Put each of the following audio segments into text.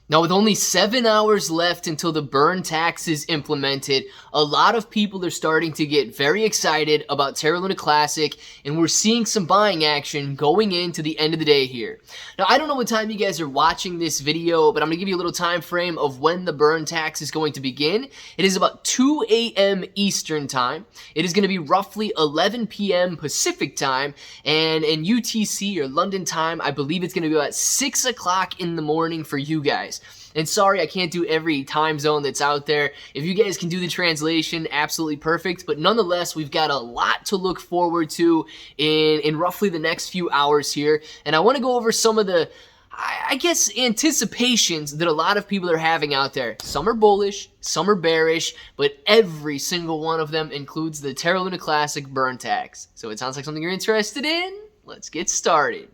Now, with only 7 hours left until the burn tax is implemented, a lot of people are starting to get very excited about Terra Luna Classic, and we're seeing some buying action going into the end of the day here. Now, I don't know what time you guys are watching this video, but I'm going to give you a little time frame of when the burn tax is going to begin. It is about 2 a.m. Eastern time. It is going to be roughly 11 p.m. Pacific time, and in UTC or London time, I believe it's going to be about 6 o'clock in the morning for you guys. And sorry, I can't do every time zone that's out there. If you guys can do the translation, absolutely perfect. But nonetheless, we've got a lot to look forward to in roughly the next few hours here. And I want to go over some of the, I guess, anticipations that a lot of people are having out there. Some are bullish, some are bearish, but every single one of them includes the Terra Luna Classic burn tax. So it sounds like something you're interested in. Let's get started.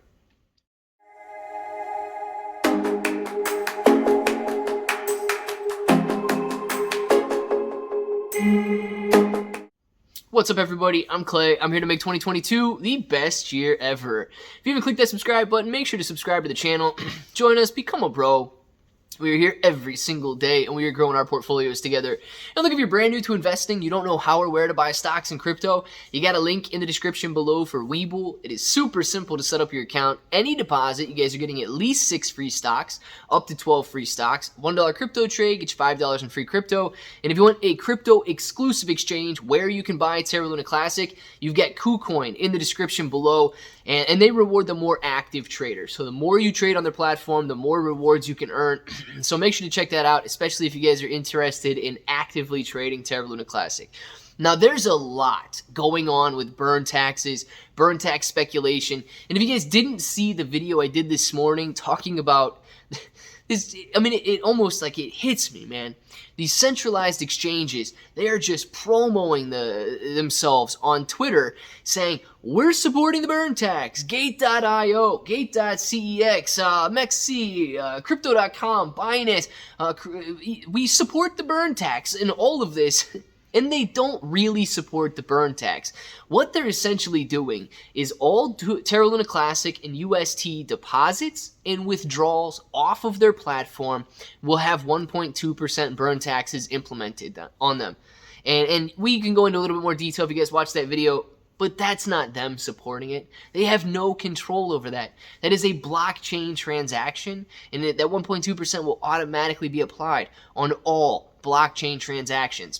What's up, everybody? I'm Clay. I'm here to make 2022 the best year ever. If you haven't clicked that subscribe button, make sure to subscribe to the channel. Join us, become a bro. We are here every single day, and we are growing our portfolios together. And look, if you're brand new to investing, you don't know how or where to buy stocks and crypto, you got a link in the description below for Webull. It is super simple to set up your account. Any deposit, you guys are getting at least 6 free stocks, up to 12 free stocks. $1 crypto trade gets you $5 in free crypto. And if you want a crypto exclusive exchange where you can buy Terra Luna Classic, you've got KuCoin in the description below. And they reward the more active traders. So the more you trade on their platform, the more rewards you can earn. So make sure to check that out, especially if you guys are interested in actively trading Terra Luna Classic. Now, there's a lot going on with burn taxes, burn tax speculation. And if you guys didn't see the video I did this morning talking about this, I mean, it almost like it hits me, man. These centralized exchanges, they are just promoting themselves on Twitter saying, we're supporting the burn tax, Gate.io, Gate.cex, MEXC, Crypto.com, Binance, we support the burn tax and all of this. And they don't really support the burn tax. What they're essentially doing is all Terra Luna Classic and UST deposits and withdrawals off of their platform will have 1.2% burn taxes implemented on them. And we can go into a little bit more detail if you guys watch that video, but that's not them supporting it. They have no control over that. That is a blockchain transaction, and that 1.2% will automatically be applied on all blockchain transactions.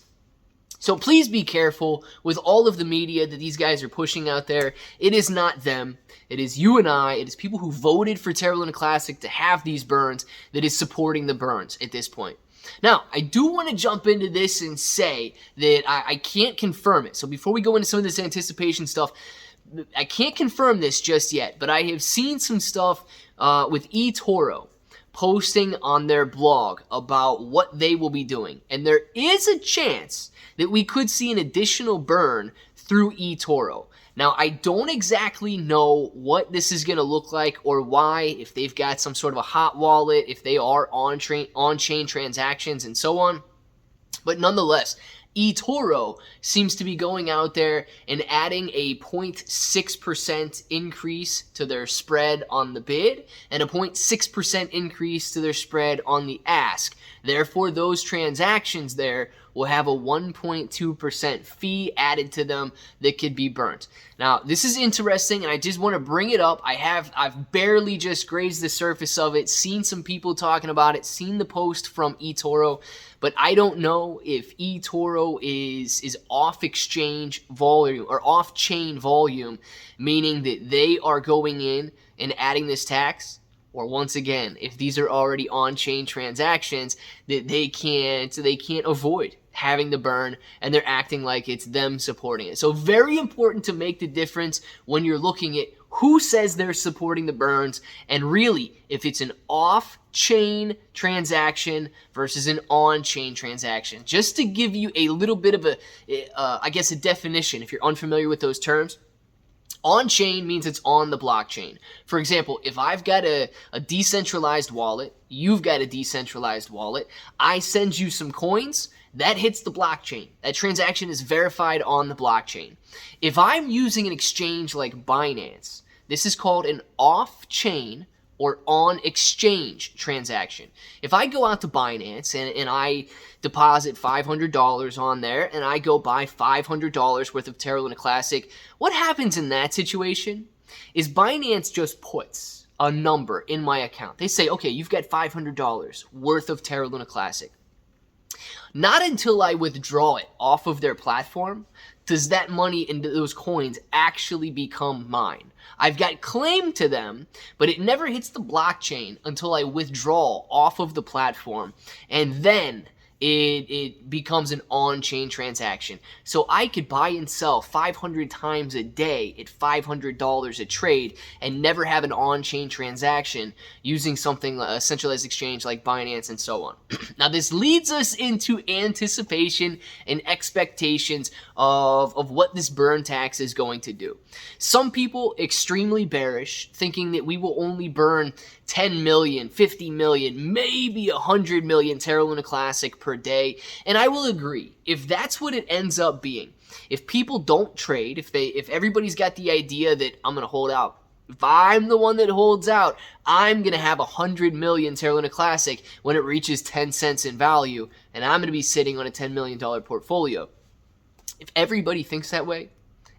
So please be careful with all of the media that these guys are pushing out there. It is not them. It is you and I. It is people who voted for Terra Luna Classic to have these burns that is supporting the burns at this point. Now, I do want to jump into this and say that I can't confirm it. So before we go into some of this anticipation stuff, I can't confirm this just yet, but I have seen some stuff with eToro posting on their blog about what they will be doing. And there is a chance that we could see an additional burn through eToro. Now, I don't exactly know what this is going to look like or why, if they've got some sort of a hot wallet, if they are on-chain transactions and so on. But nonetheless, eToro seems to be going out there and adding a 0.6% increase to their spread on the bid and a 0.6% increase to their spread on the ask. Therefore, those transactions there will have a 1.2% fee added to them that could be burnt. Now, this is interesting, and I just want to bring it up. I've barely just grazed the surface of it, seen some people talking about it, seen the post from eToro, but I don't know if eToro is off-exchange volume or off-chain volume, meaning that they are going in and adding this tax, or once again, if these are already on-chain transactions that they can't avoid having the burn, and they're acting like it's them supporting it. So very important to make the difference when you're looking at who says they're supporting the burns, and really if it's an off-chain transaction versus an on-chain transaction. Just to give you a little bit of I guess a definition if you're unfamiliar with those terms. On-chain means it's on the blockchain. For example, if I've got a decentralized wallet, you've got a decentralized wallet, I send you some coins, that hits the blockchain. That transaction is verified on the blockchain. If I'm using an exchange like Binance, this is called an off-chain or on-exchange transaction. If I go out to Binance and I deposit $500 on there and I go buy $500 worth of Terra Luna Classic, what happens in that situation is Binance just puts a number in my account. They say, okay, you've got $500 worth of Terra Luna Classic. Not until I withdraw it off of their platform does that money and those coins actually become mine. I've got claim to them, but it never hits the blockchain until I withdraw off of the platform, and then it becomes an on-chain transaction. So I could buy and sell 500 times a day at $500 a trade and never have an on-chain transaction using something, a centralized exchange like Binance and so on. Now this leads us into anticipation and expectations of what this burn tax is going to do. Some people extremely bearish, thinking that we will only burn 10 million, 50 million, maybe 100 million Terra Luna Classic per day. And I will agree, if that's what it ends up being, if people don't trade, if everybody's got the idea that I'm going to hold out, if I'm the one that holds out, I'm going to have 100 million Terra Luna Classic when it reaches 10 cents in value, and I'm going to be sitting on a $10 million portfolio. If everybody thinks that way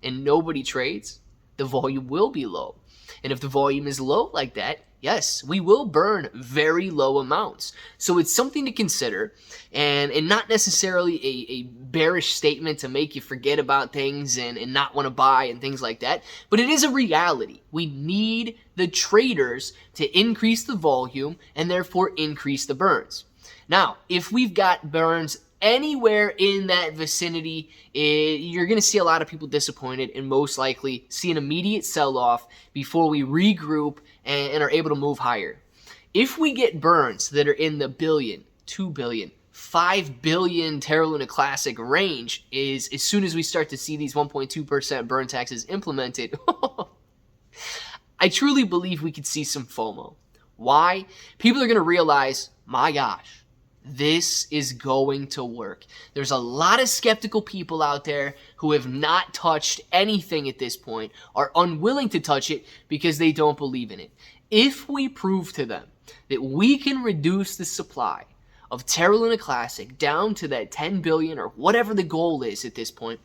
and nobody trades, the volume will be low. And if the volume is low like that, yes, we will burn very low amounts. So it's something to consider, and not necessarily a bearish statement to make you forget about things and not want to buy and things like that, but it is a reality. We need the traders to increase the volume and therefore increase the burns. Now, if we've got burns anywhere in that vicinity, you're going to see a lot of people disappointed and most likely see an immediate sell-off before we regroup and are able to move higher. If we get burns that are in the billion, 2 billion, 5 billion Terra Luna Classic range, is as soon as we start to see these 1.2% burn taxes implemented, I truly believe we could see some FOMO. Why? People are going to realize, my gosh, this is going to work. There's a lot of skeptical people out there who have not touched anything at this point, are unwilling to touch it because they don't believe in it. If we prove to them that we can reduce the supply of Terra Luna Classic down to that 10 billion or whatever the goal is at this point,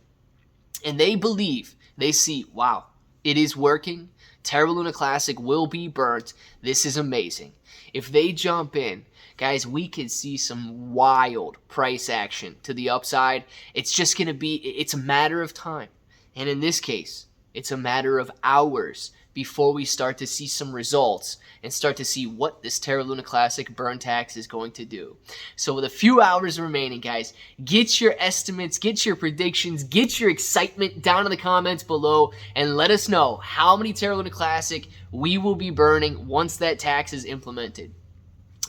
and they believe, they see, wow, it is working, Terra Luna Classic will be burnt, this is amazing. If they jump in, guys, we could see some wild price action to the upside. It's just going to be, it's a matter of time. And in this case, it's a matter of hours before we start to see some results and start to see what this Terra Luna Classic burn tax is going to do. So with a few hours remaining, guys, get your estimates, get your predictions, get your excitement down in the comments below, and let us know how many Terra Luna Classic we will be burning once that tax is implemented.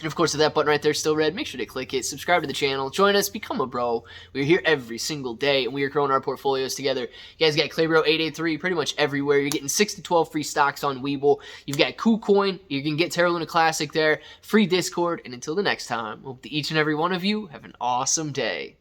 And of course, if that button right there is still red, make sure to click it, subscribe to the channel, join us, become a bro. We're here every single day, and we are growing our portfolios together. You guys got ClayBro 883 pretty much everywhere. You're getting 6 to 12 free stocks on Webull. You've got KuCoin. You can get Terra Luna Classic there, free Discord, and until the next time, I hope that each and every one of you have an awesome day.